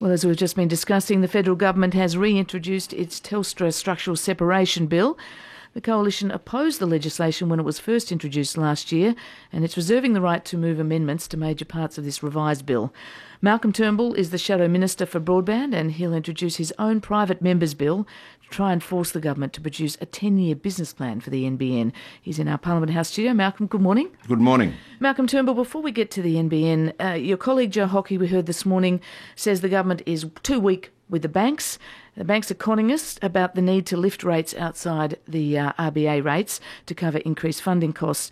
Well, as we've just been discussing, the federal government has reintroduced its Telstra structural separation bill. The coalition opposed the legislation when it was first introduced last year, and it's reserving the right to move amendments to major parts of this revised bill. Malcolm Turnbull is the Shadow Minister for Broadband, and he'll introduce his own private members' bill to try and force the government to produce a 10-year business plan for the NBN. He's in our Parliament House studio. Malcolm, good morning. Good morning. Malcolm Turnbull, before we get to the NBN, your colleague Joe Hockey, we heard this morning, says the government is too weak with the banks. The banks are conning us about the need to lift rates outside the RBA rates to cover increased funding costs.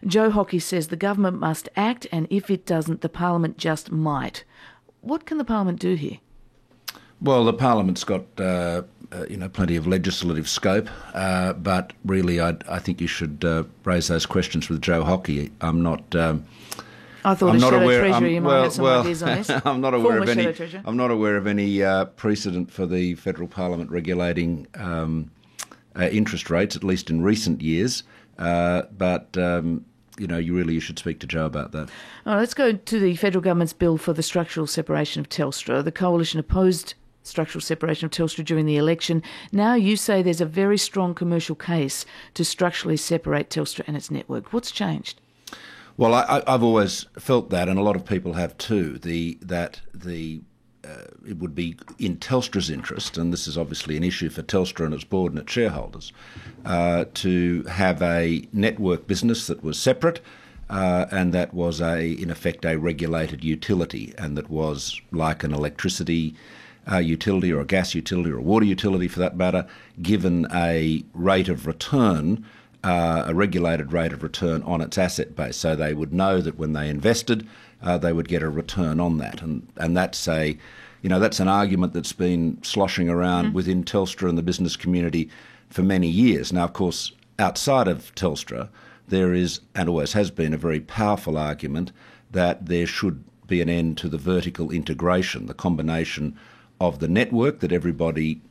Joe Hockey says the government must act, and if it doesn't, the Parliament just might. What can the Parliament do here? Well, the Parliament's got plenty of legislative scope, but really I think you should raise those questions with Joe Hockey. I'm not aware. Treasurer, you might have some ideas on this. I'm not aware of any precedent for the federal Parliament regulating interest rates, at least in recent years. You should speak to Joe about that. All right, let's go to the federal government's bill for the structural separation of Telstra. The coalition opposed structural separation of Telstra during the election. Now you say there's a very strong commercial case to structurally separate Telstra and its network. What's changed? Well, I've always felt that, and a lot of people have too, it would be in Telstra's interest, and this is obviously an issue for Telstra and its board and its shareholders, to have a network business that was separate and that was, in effect, a regulated utility, and that was like an electricity utility or a gas utility or a water utility for that matter, given a rate of return, a regulated rate of return on its asset base. So they would know that when they invested, they would get a return on that. And that's that's an argument that's been sloshing around within Telstra and the business community for many years. Now, of course, outside of Telstra, there is, and always has been, a very powerful argument that there should be an end to the vertical integration, the combination of the network that everybody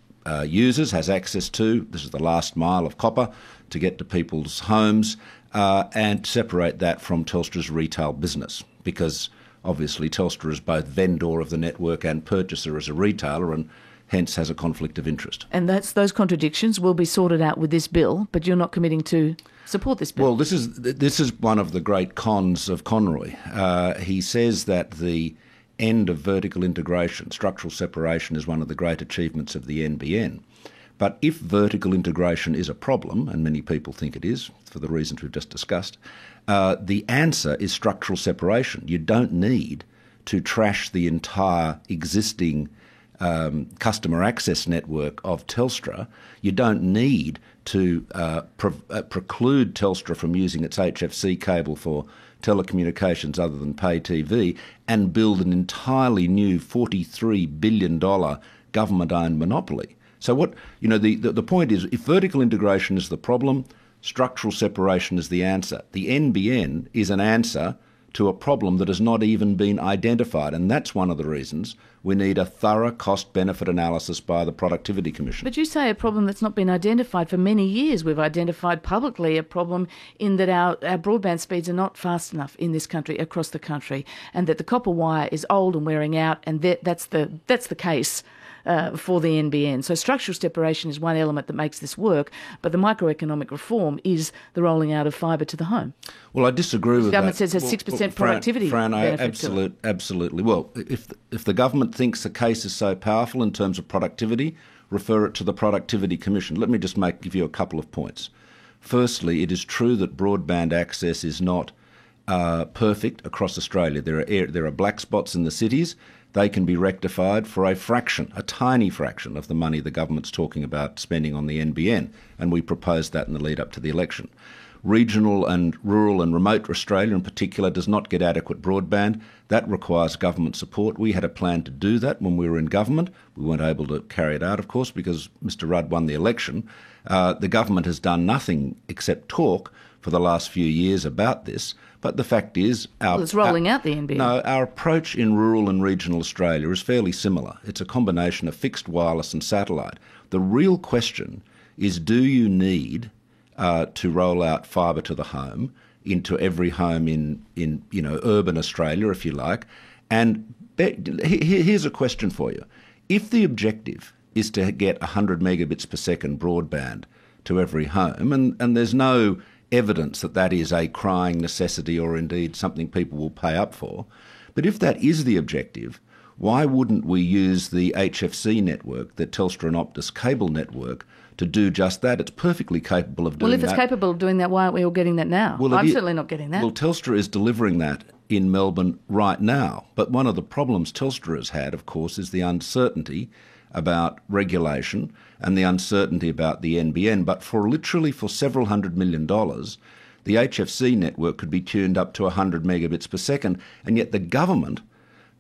uses, has access to. This is the last mile of copper to get to people's homes, and separate that from Telstra's retail business, because obviously Telstra is both vendor of the network and purchaser as a retailer, and hence has a conflict of interest. And those contradictions will be sorted out with this bill, but you're not committing to support this bill. Well, this is one of the great cons of Conroy. He says that the end of vertical integration, structural separation, is one of the great achievements of the NBN. But if vertical integration is a problem, and many people think it is, for the reasons we've just discussed, the answer is structural separation. You don't need to trash the entire existing customer access network of Telstra. You don't need to preclude Telstra from using its HFC cable for telecommunications other than pay TV, and build an entirely new $43 billion government-owned monopoly. So the point is, if vertical integration is the problem, structural separation is the answer. The NBN is an answer to a problem that has not even been identified, and that's one of the reasons we need a thorough cost-benefit analysis by the Productivity Commission. But you say a problem that's not been identified for many years. We've identified publicly a problem in that our broadband speeds are not fast enough in this country, across the country, and that the copper wire is old and wearing out, and that's the case for the NBN. So structural separation is one element that makes this work, but the microeconomic reform is the rolling out of fibre to the home. Well, I disagree with that. The government says has 6% productivity benefit. Absolutely. Well, if the government thinks the case is so powerful in terms of productivity, refer it to the Productivity Commission. Let me just give you a couple of points. Firstly, it is true that broadband access is not perfect across Australia. There are black spots in the cities. They can be rectified for a tiny fraction of the money the government's talking about spending on the NBN, and we proposed that in the lead up to the election. Regional and rural and remote Australia in particular does not get adequate broadband. That requires government support. We had a plan to do that when we were in government. We weren't able to carry it out, of course, because Mr Rudd won the election. The government has done nothing except talk for the last few years about this. But the fact is, it's rolling out the NBN. No, our approach in rural and regional Australia is fairly similar. It's a combination of fixed wireless and satellite. The real question is, do you need to roll out fibre to the home into every home in urban Australia, if you like, and Here's a question for you. If the objective is to get 100 megabits per second broadband to every home, and there's no evidence that that is a crying necessity or indeed something people will pay up for, but if that is the objective, why wouldn't we use the HFC network, the Telstra and Optus cable network, to do just that? It's perfectly capable of doing that. Well, if it's capable of doing that, why aren't we all getting that now? Well, I'm certainly not getting that. Well, Telstra is delivering that in Melbourne right now. But one of the problems Telstra has had, of course, is the uncertainty about regulation and the uncertainty about the NBN. But for several $100 million, the HFC network could be tuned up to 100 megabits per second, and yet the government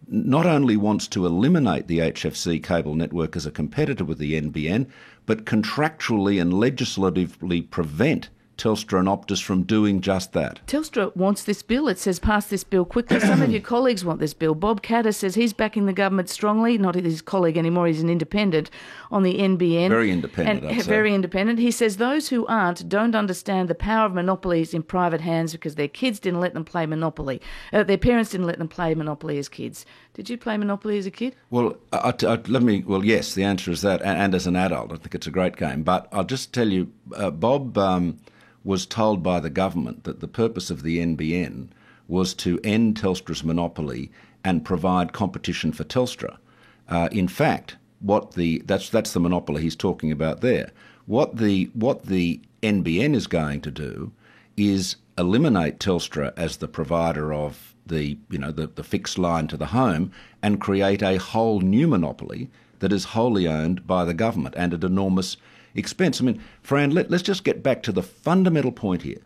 not only wants to eliminate the HFC cable network as a competitor with the NBN, but contractually and legislatively prevent Telstra and Optus from doing just that. Telstra wants this bill. It says pass this bill quickly. Some of your colleagues want this bill. Bob Catter says he's backing the government strongly, not his colleague anymore, he's an independent, on the NBN. Very independent, I'd say. Very independent. He says those who aren't don't understand the power of monopolies in private hands because their kids didn't let them play Monopoly. Their parents didn't let them play Monopoly as kids. Did you play Monopoly as a kid? Well, yes, the answer is that, and as an adult. I think it's a great game. But I'll just tell you, Bob was told by the government that the purpose of the NBN was to end Telstra's monopoly and provide competition for Telstra. In fact, that's the monopoly he's talking about there. What the NBN is going to do is eliminate Telstra as the provider of the fixed line to the home and create a whole new monopoly that is wholly owned by the government and at enormous expense. I mean, Fran, let's just get back to the fundamental point here.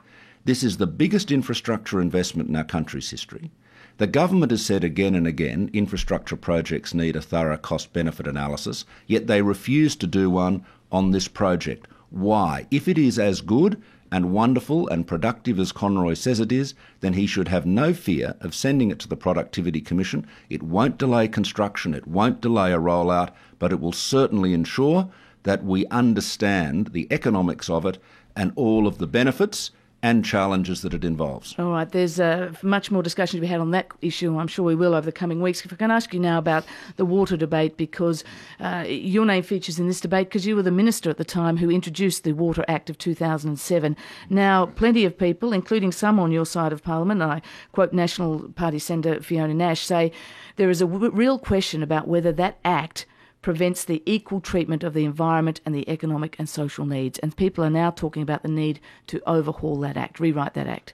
This is the biggest infrastructure investment in our country's history. The government has said again and again infrastructure projects need a thorough cost-benefit analysis, yet they refuse to do one on this project. Why? If it is as good and wonderful and productive as Conroy says it is, then he should have no fear of sending it to the Productivity Commission. It won't delay construction, it won't delay a rollout, but it will certainly ensure that we understand the economics of it and all of the benefits and challenges that it involves. All right, there's much more discussion to be had on that issue. I'm sure we will over the coming weeks. If I can ask you now about the water debate, because your name features in this debate because you were the minister at the time who introduced the Water Act of 2007. Now, plenty of people, including some on your side of Parliament, and I quote National Party Senator Fiona Nash, say there is a real question about whether that act prevents the equal treatment of the environment and the economic and social needs. And people are now talking about the need to overhaul that act, rewrite that act.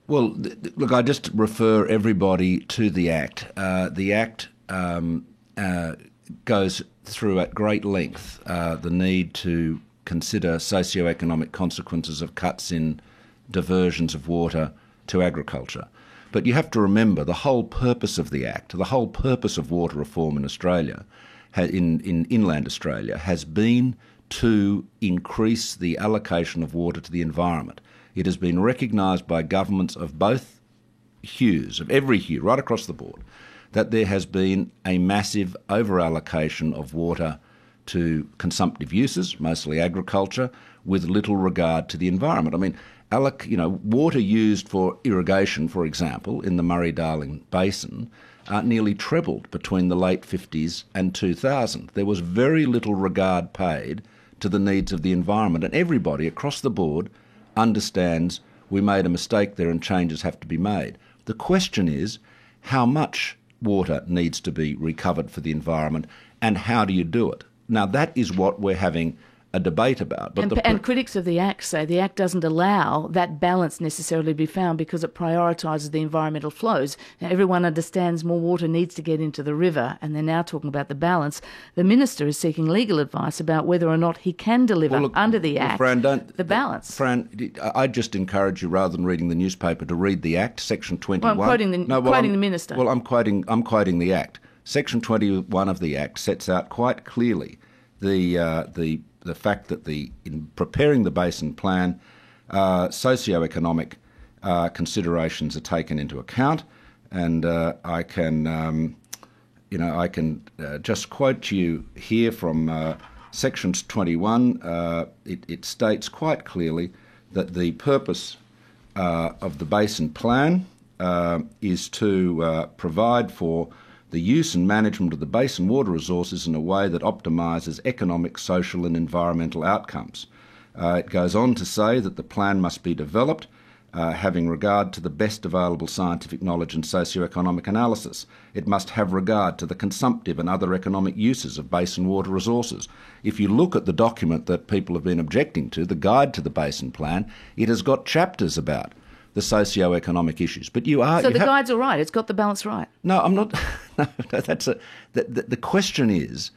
Well, look, I just refer everybody to the Act. The Act goes through at great length the need to consider socio-economic consequences of cuts in diversions of water to agriculture. But you have to remember the whole purpose of the Act, the whole purpose of water reform in Australia, in inland Australia, has been to increase the allocation of water to the environment. It has been recognised by governments of both hues, of every hue, right across the board, that there has been a massive over-allocation of water to consumptive uses, mostly agriculture, with little regard to the environment. I mean, water used for irrigation, for example, in the Murray-Darling Basin, nearly trebled between the late 50s and 2000. There was very little regard paid to the needs of the environment, and everybody across the board understands we made a mistake there and changes have to be made. The question is how much water needs to be recovered for the environment and how do you do it? Now, that is what we're having a debate about. But and critics of the Act say the Act doesn't allow that balance necessarily to be found because it prioritises the environmental flows. Now, everyone understands more water needs to get into the river, and they're now talking about the balance. The Minister is seeking legal advice about whether or not he can deliver under the Act the balance. Fran, I'd just encourage you, rather than reading the newspaper, to read the Act, Section 21. Well, I'm quoting the Minister. Well, I'm quoting the Act. Section 21 of the Act sets out quite clearly the fact that in preparing the basin plan, socio-economic considerations are taken into account, and I can just quote you here from Section 21. It states quite clearly that the purpose of the basin plan is to provide for the use and management of the basin water resources in a way that optimises economic, social and environmental outcomes. It goes on to say that the plan must be developed having regard to the best available scientific knowledge and socio-economic analysis. It must have regard to the consumptive and other economic uses of basin water resources. If you look at the document that people have been objecting to, the Guide to the Basin Plan, it has got chapters about the socio-economic issues. But the guide's all right. It's got the balance right. No, I'm not. No, the question is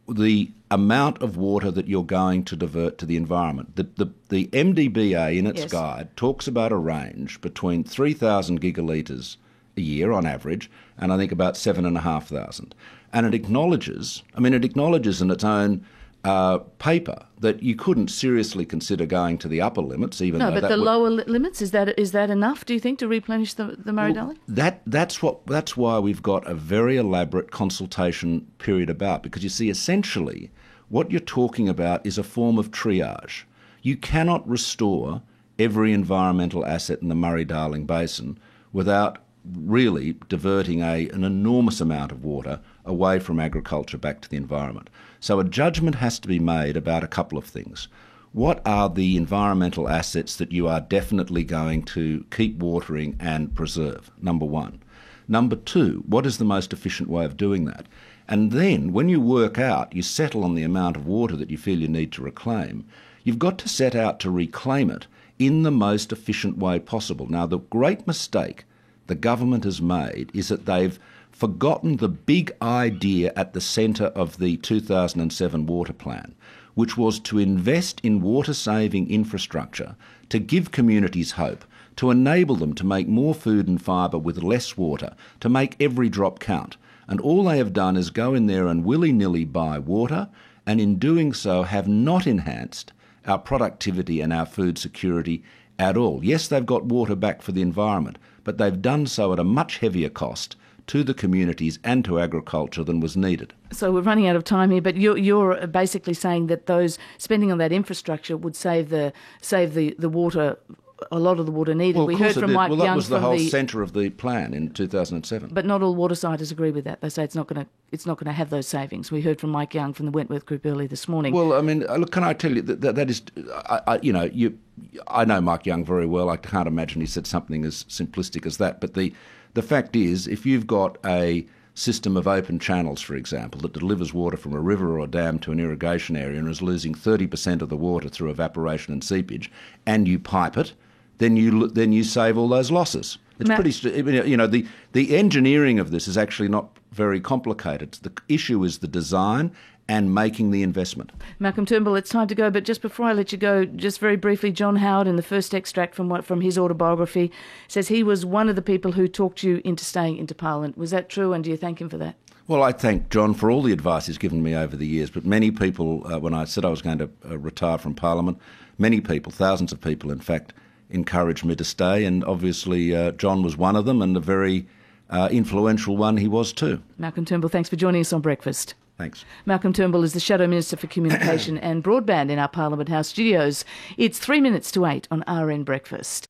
the amount of water that you're going to divert to the environment. The MDBA in its guide talks about a range between 3,000 gigalitres a year on average, and I think about 7,500. And it acknowledges in its own paper that you couldn't seriously consider going to the upper limits, even though the lower limits, is that enough, do you think, to replenish the Murray-Darling? That's why we've got a very elaborate consultation period about, because you see, essentially, what you're talking about is a form of triage. You cannot restore every environmental asset in the Murray-Darling Basin without really diverting an enormous amount of water away from agriculture back to the environment. So a judgment has to be made about a couple of things. What are the environmental assets that you are definitely going to keep watering and preserve? Number one. Number two, what is the most efficient way of doing that? And then when you work out, you settle on the amount of water that you feel you need to reclaim, you've got to set out to reclaim it in the most efficient way possible. Now, the great mistake the government has made is that they've forgotten the big idea at the centre of the 2007 water plan, which was to invest in water-saving infrastructure to give communities hope, to enable them to make more food and fibre with less water, to make every drop count. And all they have done is go in there and willy-nilly buy water, and in doing so have not enhanced our productivity and our food security at all. Yes, they've got water back for the environment, but they've done so at a much heavier cost to the communities and to agriculture than was needed. So we're running out of time here, but you're basically saying that those spending on that infrastructure would save the water, a lot of the water needed. Well, we heard from Mike Young. Well, that was the whole centre of the plan in 2007. But not all water scientists agree with that. They say it's not going to have those savings. We heard from Mike Young from the Wentworth Group early this morning. Well, I mean, look, can I tell you that is, I know Mike Young very well. I can't imagine he said something as simplistic as that. But the fact is, if you've got a system of open channels, for example, that delivers water from a river or a dam to an irrigation area and is losing 30% of the water through evaporation and seepage, and you pipe it, then you save all those losses. It's the engineering of this is actually not very complicated. The issue is the design and making the investment. Malcolm Turnbull, it's time to go, but just before I let you go, just very briefly, John Howard, in the first extract from his autobiography, says he was one of the people who talked you into staying into Parliament. Was that true, and do you thank him for that? Well, I thank John for all the advice he's given me over the years, but many people, when I said I was going to retire from Parliament, many people, thousands of people in fact, encouraged me to stay, and obviously John was one of them, and a very influential one he was too. Malcolm Turnbull, thanks for joining us on Breakfast. Thanks. Malcolm Turnbull is the Shadow Minister for Communication and Broadband in our Parliament House studios. It's 8 minutes on RN Breakfast.